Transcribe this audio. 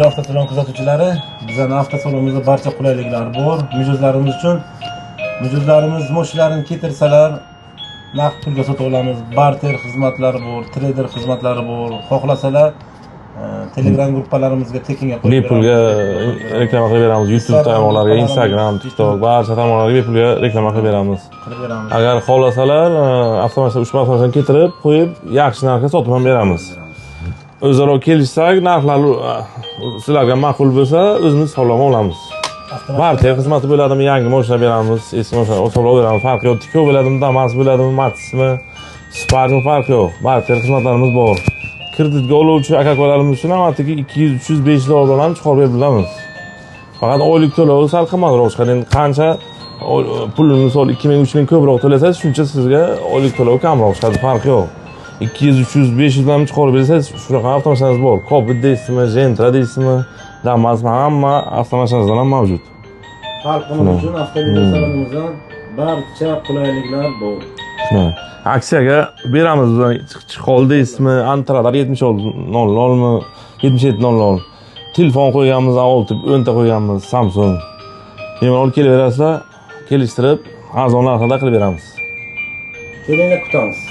Avtosalon kuzatuvchilari, bizning avtosalonimizda barcha qulayliklar bor. Mijozlarimiz uchun mijozlarimiz mashinalarini keltirsalar, naqd pulga sotib olamiz. Barter xizmatlari bor, trader xizmatlari bor. Xohlasalar Telegram gruppalarimizga tekinga qo'yib bepulga reklama qilib beramiz. YouTube tarmoqlariga, Instagram, TikTok barcha tarmoqlarga bepulga reklama qilib beramiz. Agar xohlasalar, avtomashina ushbu avtomashinani keltirib qo'yib, yaxshi narxga sotib ham beramiz. O'zaro kelishsak, narxlar sizlarga ma'qul bo'lsa, o'zimiz hisoblab olamiz. Barter xizmati bo'ladimi, yangi mashina beramiz, eski mashina hisoblab beramiz. Farqi yo'q. Tiko bo'ladimi, Damas bo'ladimi, Matizmi, Spark'mi farqi yo'q. Barter xizmatlarimiz bor. Kreditga oluvchi aka-ukalarimiz uchun ham 200, 300, 500 dollar bilan chiqarib berib bilamiz. Faqat oylik to'lovi sal qimmatroq chiqadi. Endi qancha pulni misol 2000, 3000 ko'proq to'lasangiz, shuncha sizga oylik to'lovi kamroq chiqadi, farqi yo'q. 200, 300, 500 bilan chiqarib bersangiz, shunaqa avtomashinamiz bor. Cobalt deysizmi, Gentra deysizmi, Damasmi, hamma avtomashinamizdan ham mavjud. Xalqimiz uchun avtosalonimizdan barcha qulayliklar bor. Aksiyaga beramiz. Chiqol deysizmi, Antradar 7600mi, 7700. Telefon qo'yganmiz, olti o'nta qo'yganmiz, Samsung. Bemalol kelaverasizlar, kelishtirib, arzon narxda qilib beramiz. Kelinglar kutamiz.